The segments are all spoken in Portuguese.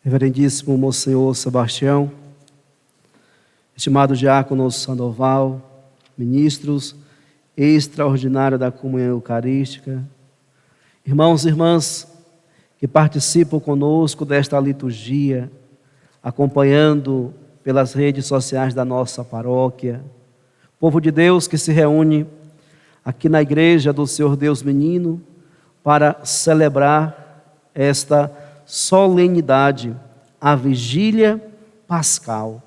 Reverendíssimo Monsenhor Sebastião, estimado diácono Sandoval, ministros extraordinários da comunhão eucarística, irmãos e irmãs que participam conosco desta liturgia, acompanhando pelas redes sociais da nossa paróquia, povo de Deus que se reúne aqui na igreja do Senhor Deus Menino para celebrar esta solenidade, a vigília pascal.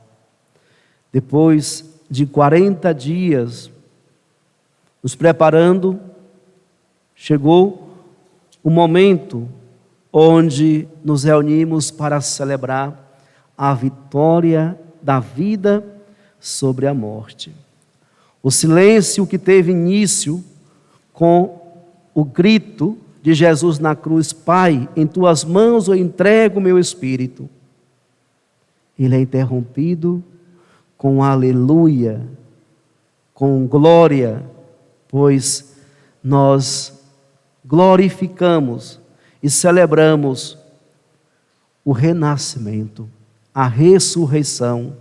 Depois de 40 dias nos preparando, chegou o momento onde nos reunimos para celebrar a vitória da vida sobre a morte. O silêncio que teve início com o grito de Jesus na cruz: Pai, em tuas mãos eu entrego o meu espírito. Ele é interrompido com aleluia, com glória, pois nós glorificamos e celebramos o renascimento, a ressurreição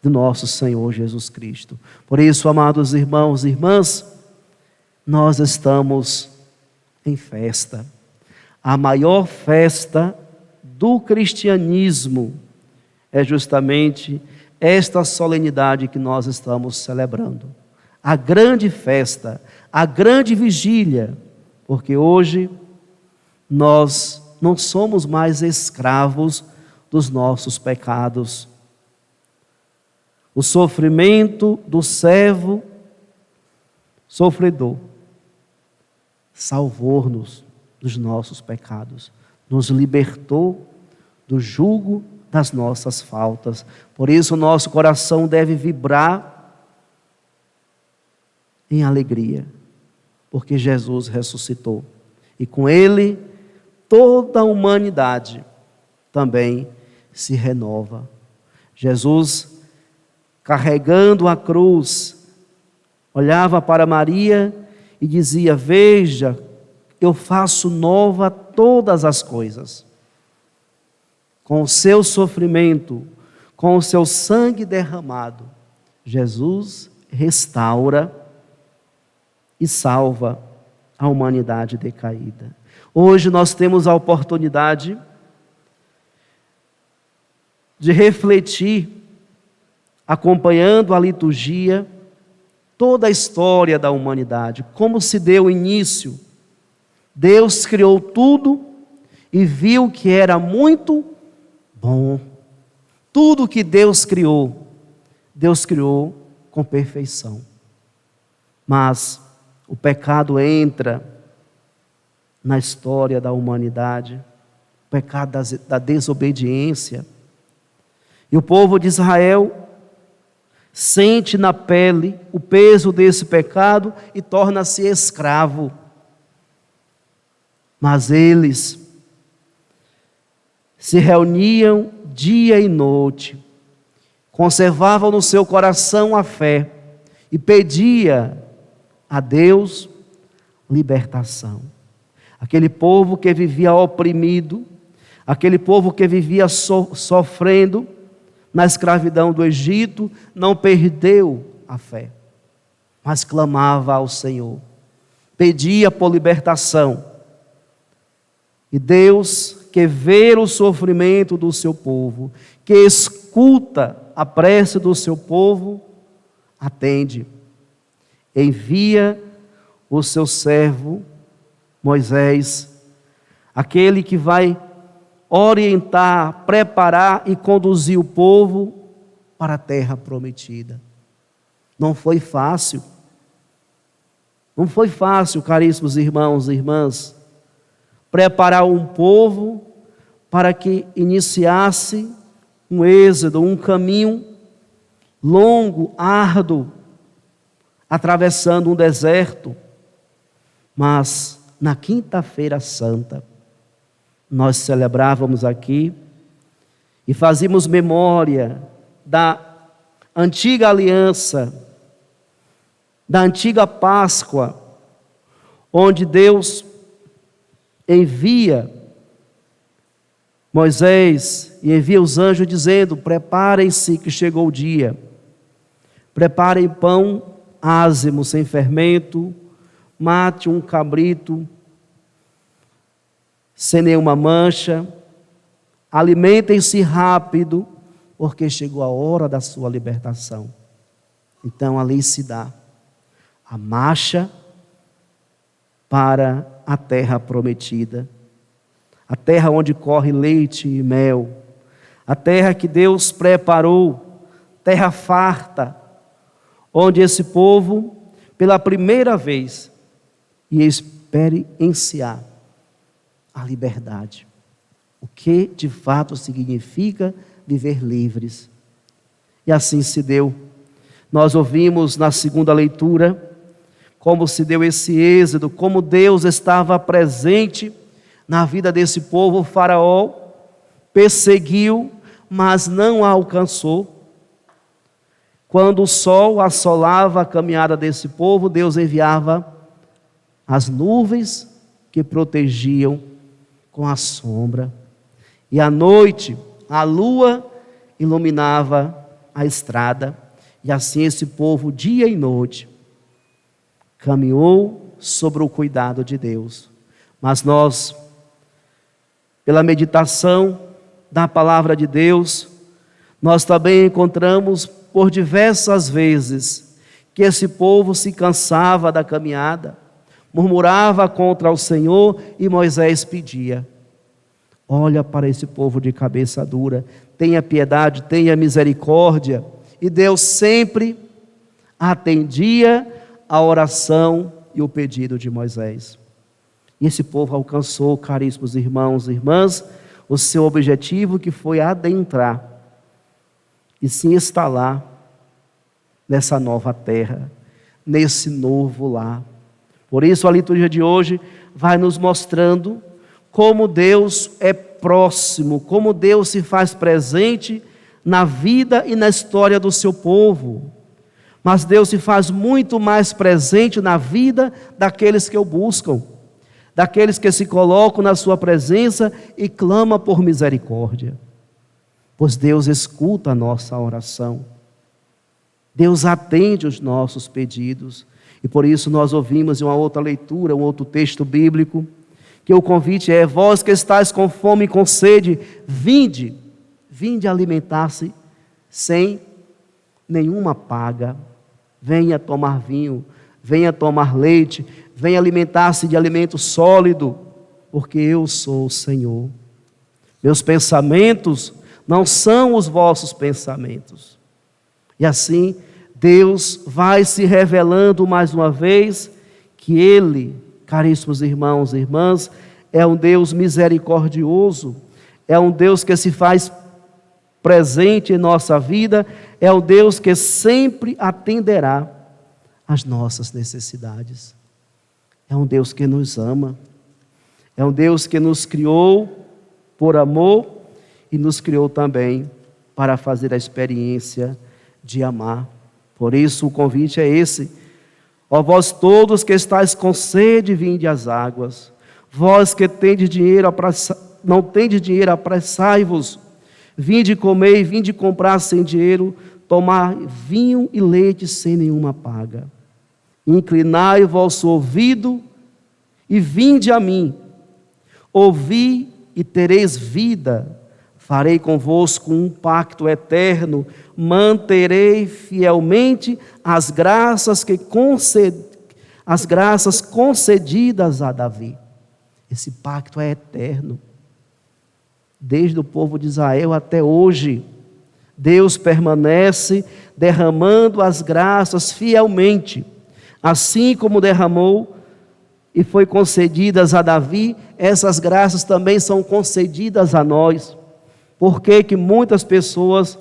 do nosso Senhor Jesus Cristo. Por isso, amados irmãos e irmãs, nós estamos em festa. A maior festa do cristianismo é justamente esta solenidade que nós estamos celebrando. A grande festa, a grande vigília, porque hoje nós não somos mais escravos dos nossos pecados. O sofrimento do servo sofredor salvou-nos dos nossos pecados, nos libertou do jugo das nossas faltas. Por isso o nosso coração deve vibrar em alegria, porque Jesus ressuscitou e com Ele toda a humanidade também se renova. Jesus, carregando a cruz, olhava para Maria e dizia: veja, eu faço nova todas as coisas. Com o seu sofrimento, com o seu sangue derramado, Jesus restaura e salva a humanidade decaída. Hoje nós temos a oportunidade de refletir, acompanhando a liturgia, toda a história da humanidade, como se deu o início. Deus criou tudo e viu que era muito bom. Tudo que Deus criou com perfeição. Mas o pecado entra na história da humanidade, o pecado da desobediência. E o povo de Israel sente na pele o peso desse pecado e torna-se escravo. Mas eles se reuniam dia e noite, conservavam no seu coração a fé e pedia a Deus libertação. Aquele povo que vivia oprimido, aquele povo que vivia sofrendo na escravidão do Egito, não perdeu a fé, mas clamava ao Senhor, pedia por libertação. E Deus, que vê o sofrimento do seu povo, que escuta a prece do seu povo, atende. Envia o seu servo Moisés, aquele que vai orientar, preparar e conduzir o povo para a terra prometida. Não foi fácil. Não foi fácil, caríssimos irmãos e irmãs, preparar um povo para que iniciasse um êxodo, um caminho longo, árduo, atravessando um deserto. Mas na quinta-feira santa, nós celebrávamos aqui e fazíamos memória da antiga aliança, da antiga Páscoa, onde Deus envia Moisés e envia os anjos dizendo: preparem-se que chegou o dia. Preparem pão ázimo, sem fermento, mate um cabrito, sem nenhuma mancha, alimentem-se rápido, porque chegou a hora da sua libertação. Então ali se dá a marcha para a terra prometida, a terra onde corre leite e mel, a terra que Deus preparou, terra farta, onde esse povo, pela primeira vez, ia experienciar a liberdade. O que de fato significa viver livres. E assim se deu. Nós ouvimos na segunda leitura como se deu esse êxodo, como Deus estava presente na vida desse povo. O faraó perseguiu, mas não a alcançou. Quando o sol assolava a caminhada desse povo, Deus enviava as nuvens que protegiam com a sombra. E à noite, a lua iluminava a estrada. E assim esse povo, dia e noite, caminhou sobre o cuidado de Deus. Mas nós, pela meditação da palavra de Deus, nós também encontramos por diversas vezes que esse povo se cansava da caminhada, murmurava contra o Senhor, e Moisés pedia: olha para esse povo de cabeça dura, tenha piedade, tenha misericórdia. E Deus sempre atendia a oração e o pedido de Moisés. E esse povo alcançou, caríssimos irmãos e irmãs, o seu objetivo, que foi adentrar e se instalar nessa nova terra, nesse novo lar. Por isso a liturgia de hoje vai nos mostrando como Deus é próximo, como Deus se faz presente na vida e na história do seu povo. Mas Deus se faz muito mais presente na vida daqueles que o buscam, daqueles que se colocam na sua presença e clamam por misericórdia. Pois Deus escuta a nossa oração, Deus atende os nossos pedidos. E por isso nós ouvimos em uma outra leitura, um outro texto bíblico, que o convite é: vós que estáis com fome e com sede, vinde alimentar-se sem nenhuma paga. Venha tomar vinho, venha tomar leite, venha alimentar-se de alimento sólido, porque eu sou o Senhor. Meus pensamentos não são os vossos pensamentos. E assim Deus vai se revelando mais uma vez que Ele, caríssimos irmãos e irmãs, é um Deus misericordioso, é um Deus que se faz presente em nossa vida, é um Deus que sempre atenderá às nossas necessidades. É um Deus que nos ama, é um Deus que nos criou por amor e nos criou também para fazer a experiência de amar. Por isso o convite é esse: ó vós todos que estáis com sede, vinde às águas. Vós que tendes dinheiro, não tendes dinheiro, apressai-vos. Vinde comer e vinde comprar sem dinheiro, tomar vinho e leite sem nenhuma paga. Inclinai o vosso ouvido e vinde a mim. Ouvi e tereis vida. Farei convosco um pacto eterno, manterei fielmente as graças concedidas a Davi. Esse pacto é eterno. Desde o povo de Israel até hoje, Deus permanece derramando as graças fielmente, assim como derramou e foi concedidas a Davi, essas graças também são concedidas a nós. Por que muitas pessoas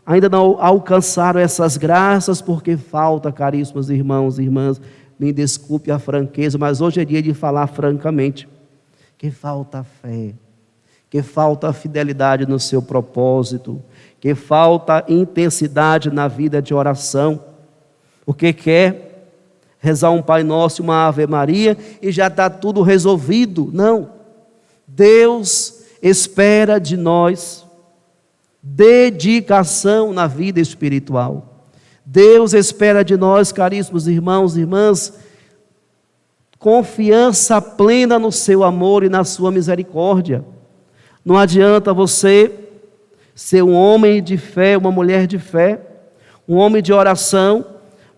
ainda não alcançaram essas graças? Porque falta, caríssimos irmãos e irmãs, me desculpe a franqueza, mas hoje é dia de falar francamente, que falta fé, que falta fidelidade no seu propósito, que falta intensidade na vida de oração, porque quer rezar um Pai Nosso e uma Ave Maria e já está tudo resolvido. Não, Deus espera de nós dedicação na vida espiritual. Deus espera de nós, caríssimos irmãos e irmãs, confiança plena no seu amor e na sua misericórdia. Não adianta você ser um homem de fé, uma mulher de fé, um homem de oração,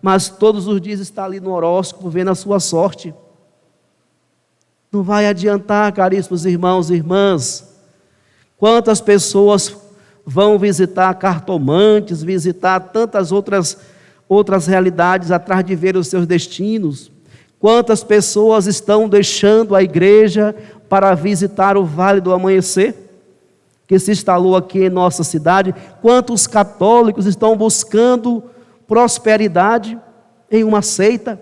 mas todos os dias está ali no horóscopo vendo a sua sorte. Não vai adiantar, caríssimos irmãos e irmãs. Quantas pessoas vão visitar cartomantes, visitar tantas outras realidades atrás de ver os seus destinos? Quantas pessoas estão deixando a igreja para visitar o Vale do Amanhecer, que se instalou aqui em nossa cidade? Quantos católicos estão buscando prosperidade em uma seita?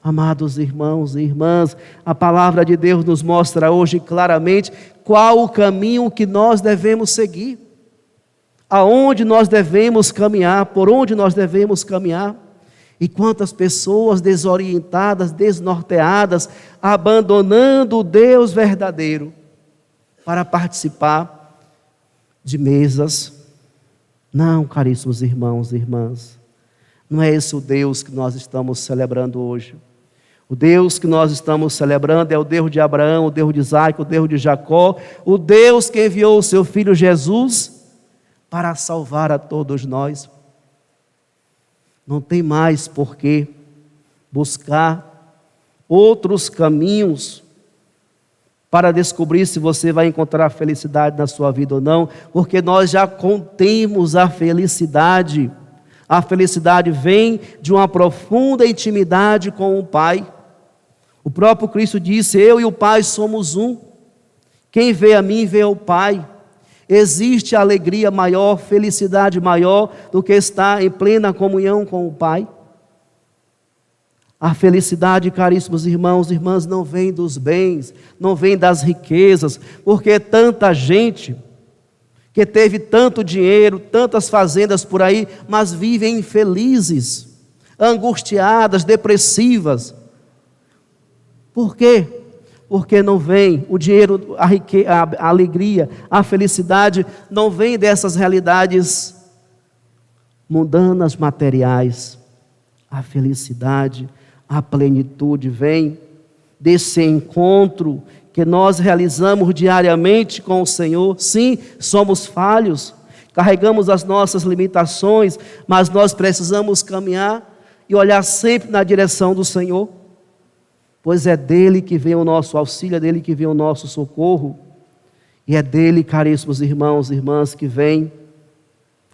Amados irmãos e irmãs, a palavra de Deus nos mostra hoje claramente qual o caminho que nós devemos seguir, aonde nós devemos caminhar, por onde nós devemos caminhar. E quantas pessoas desorientadas, desnorteadas, abandonando o Deus verdadeiro para participar de mesas. Não, caríssimos irmãos e irmãs, não é esse o Deus que nós estamos celebrando hoje. O Deus que nós estamos celebrando é o Deus de Abraão, o Deus de Isaac, o Deus de Jacó, o Deus que enviou o seu Filho Jesus para salvar a todos nós. Não tem mais por que buscar outros caminhos para descobrir se você vai encontrar felicidade na sua vida ou não, porque nós já contemos a felicidade. A felicidade vem de uma profunda intimidade com o Pai. O próprio Cristo disse: eu e o Pai somos um. Quem vê a mim, vê o Pai. Existe alegria maior, felicidade maior do que estar em plena comunhão com o Pai? A felicidade, caríssimos irmãos e irmãs, não vem dos bens, não vem das riquezas, porque tanta gente que teve tanto dinheiro, tantas fazendas por aí, mas vivem infelizes, angustiadas, depressivas. Por quê? Porque não vem o dinheiro, a alegria, a felicidade, não vem dessas realidades mundanas, materiais. A felicidade, a plenitude vem desse encontro que nós realizamos diariamente com o Senhor. Sim, somos falhos, carregamos as nossas limitações, mas nós precisamos caminhar e olhar sempre na direção do Senhor, pois é dele que vem o nosso auxílio, é dele que vem o nosso socorro, e é dele, caríssimos irmãos e irmãs, que vem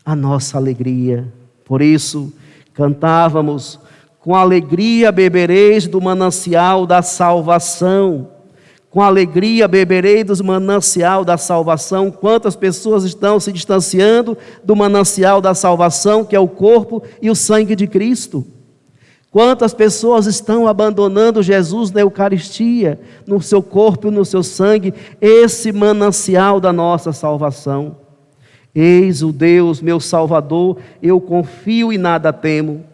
a nossa alegria. Por isso, cantávamos: com alegria bebereis do manancial da salvação. Com alegria beberei do manancial da salvação. Quantas pessoas estão se distanciando do manancial da salvação, que é o corpo e o sangue de Cristo? Quantas pessoas estão abandonando Jesus na Eucaristia, no seu corpo e no seu sangue, esse manancial da nossa salvação? Eis o Deus, meu Salvador, eu confio e nada temo.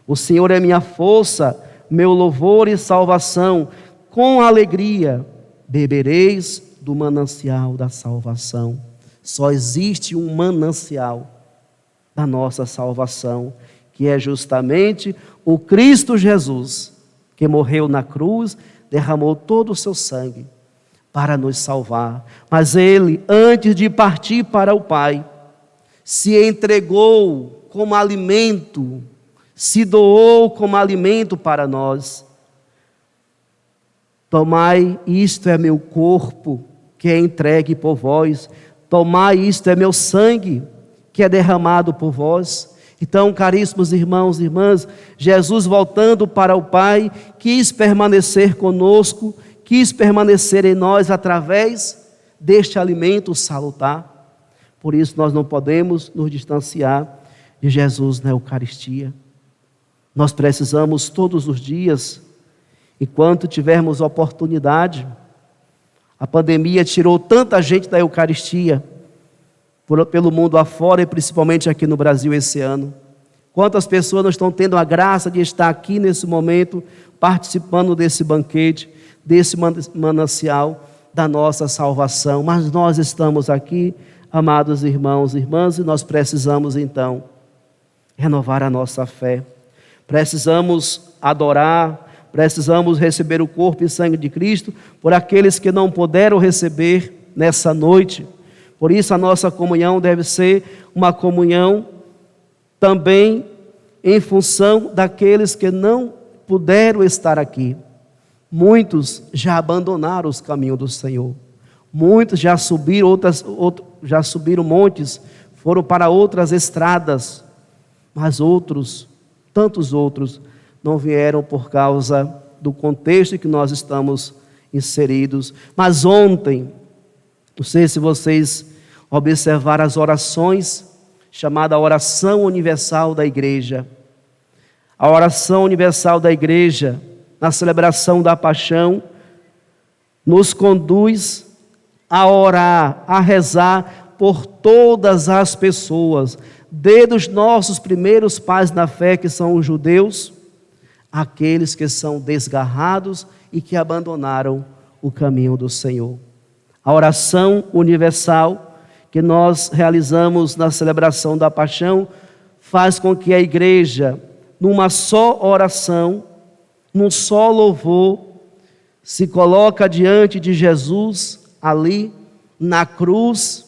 O Senhor é minha força, meu louvor e salvação. Com alegria bebereis do manancial da salvação. Só existe um manancial da nossa salvação, que é justamente o Cristo Jesus, que morreu na cruz, derramou todo o seu sangue para nos salvar. Mas Ele, antes de partir para o Pai, se entregou como alimento, se doou como alimento para nós. Tomai, isto é meu corpo, que é entregue por vós. Tomai, isto é meu sangue, que é derramado por vós. Então, caríssimos irmãos e irmãs, Jesus, voltando para o Pai, quis permanecer conosco, quis permanecer em nós através deste alimento salutar. Por isso nós não podemos nos distanciar de Jesus na Eucaristia. Nós precisamos todos os dias, enquanto tivermos oportunidade. A pandemia tirou tanta gente da Eucaristia pelo mundo afora, e principalmente aqui no Brasil esse ano. Quantas pessoas não estão tendo a graça de estar aqui nesse momento, participando desse banquete, desse manancial, da nossa salvação. Mas nós estamos aqui, amados irmãos e irmãs, e nós precisamos então renovar a nossa fé. Precisamos adorar, precisamos receber o corpo e sangue de Cristo por aqueles que não puderam receber nessa noite. Por isso a nossa comunhão deve ser uma comunhão também em função daqueles que não puderam estar aqui. Muitos já abandonaram os caminhos do Senhor. Muitos já subiram já subiram montes, foram para outras estradas. Mas outros, tantos outros, não vieram por causa do contexto em que nós estamos inseridos. Mas ontem, não sei se vocês observaram as orações, chamada oração universal da igreja. A oração universal da igreja, na celebração da paixão, nos conduz a orar, a rezar por todas as pessoas, desde os nossos primeiros pais na fé, que são os judeus, aqueles que são desgarrados e que abandonaram o caminho do Senhor. A oração universal que nós realizamos na celebração da paixão faz com que a igreja, numa só oração, num só louvor, se coloca diante de Jesus ali na cruz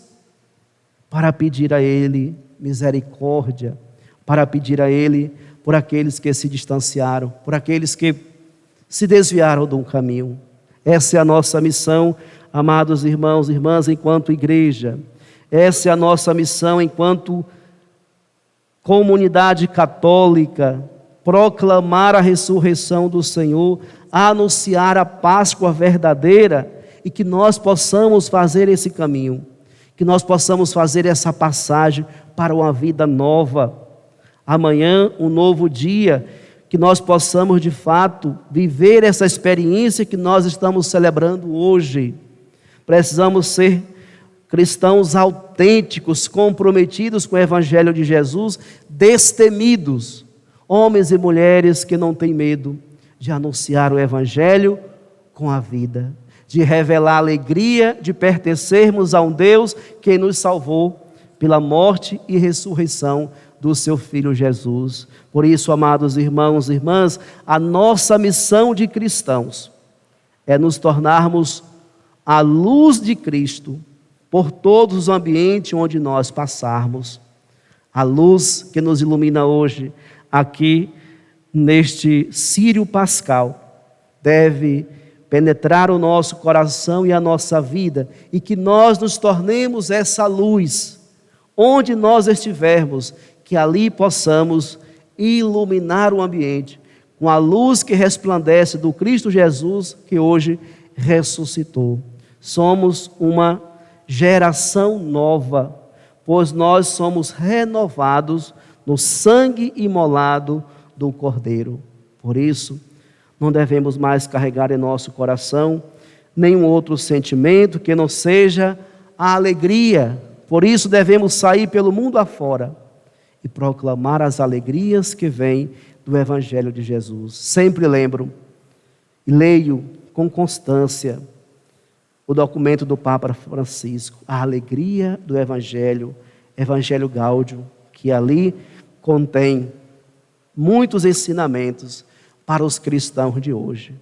para pedir a Ele misericórdia, para pedir a Ele por aqueles que se distanciaram, por aqueles que se desviaram de um caminho. Essa é a nossa missão, amados irmãos e irmãs, enquanto igreja. Essa é a nossa missão enquanto comunidade católica, proclamar a ressurreição do Senhor, anunciar a Páscoa verdadeira, e que nós possamos fazer esse caminho, que nós possamos fazer essa passagem para uma vida nova. Amanhã, um novo dia, que nós possamos de fato viver essa experiência que nós estamos celebrando hoje. Precisamos ser cristãos autênticos, comprometidos com o Evangelho de Jesus, destemidos, homens e mulheres que não têm medo de anunciar o Evangelho com a vida, de revelar a alegria de pertencermos a um Deus que nos salvou pela morte e ressurreição do seu Filho Jesus. Por isso, amados irmãos e irmãs, a nossa missão de cristãos é nos tornarmos a luz de Cristo por todos os ambientes onde nós passarmos. A luz que nos ilumina hoje, aqui neste Círio Pascal, deve penetrar o nosso coração e a nossa vida, e que nós nos tornemos essa luz, onde nós estivermos, que ali possamos iluminar o ambiente, com a luz que resplandece do Cristo Jesus, que hoje ressuscitou. Somos uma geração nova, pois nós somos renovados no sangue imolado do Cordeiro. Por isso, não devemos mais carregar em nosso coração nenhum outro sentimento que não seja a alegria. Por isso devemos sair pelo mundo afora e proclamar as alegrias que vêm do Evangelho de Jesus. Sempre lembro e leio com constância o documento do Papa Francisco, a alegria do Evangelho, Evangelho Gáudio, que ali contém muitos ensinamentos para os cristãos de hoje.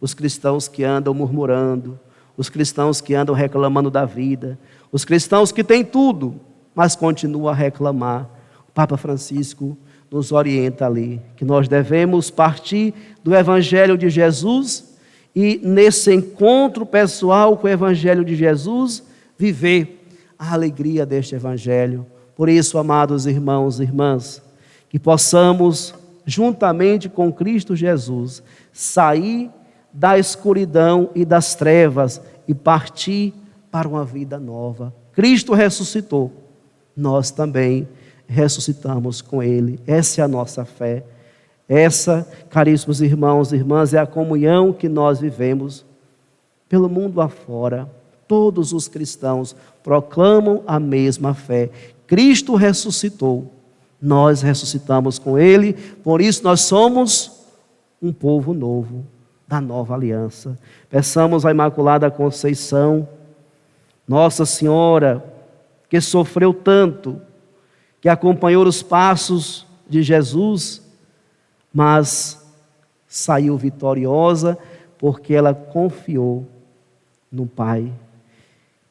Os cristãos que andam murmurando, os cristãos que andam reclamando da vida, os cristãos que têm tudo, mas continuam a reclamar. O Papa Francisco nos orienta ali, que nós devemos partir do Evangelho de Jesus e nesse encontro pessoal com o Evangelho de Jesus, viver a alegria deste Evangelho. Por isso, amados irmãos e irmãs, que possamos, juntamente com Cristo Jesus, sair da escuridão e das trevas e partir para uma vida nova. Cristo ressuscitou, nós também ressuscitamos com Ele. Essa é a nossa fé. Essa, caríssimos irmãos e irmãs, é a comunhão que nós vivemos pelo mundo afora. Todos os cristãos proclamam a mesma fé. Cristo ressuscitou, nós ressuscitamos com Ele, por isso nós somos um povo novo. da nova aliança. Peçamos à Imaculada Conceição, Nossa Senhora, que sofreu tanto, que acompanhou os passos de Jesus, mas saiu vitoriosa porque ela confiou no Pai.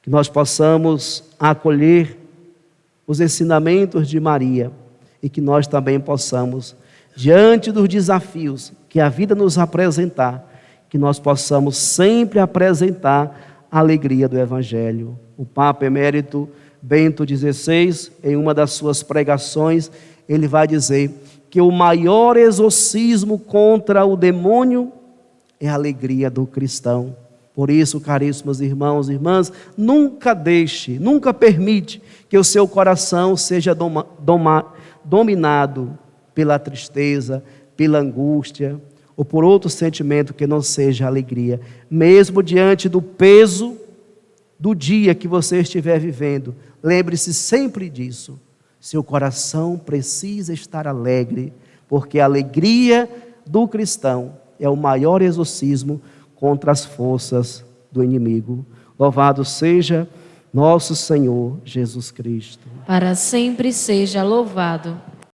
Que nós possamos acolher os ensinamentos de Maria e que nós também possamos, diante dos desafios que a vida nos apresentar, que nós possamos sempre apresentar a alegria do Evangelho. O Papa Emérito Bento XVI, em uma das suas pregações, ele vai dizer que o maior exorcismo contra o demônio é a alegria do cristão. Por isso, caríssimos irmãos e irmãs, nunca deixe, nunca permite que o seu coração seja dominado pela tristeza, pela angústia, ou por outro sentimento que não seja alegria. Mesmo diante do peso do dia que você estiver vivendo, lembre-se sempre disso. Seu coração precisa estar alegre, porque a alegria do cristão é o maior exorcismo contra as forças do inimigo. Louvado seja nosso Senhor Jesus Cristo. Para sempre seja louvado.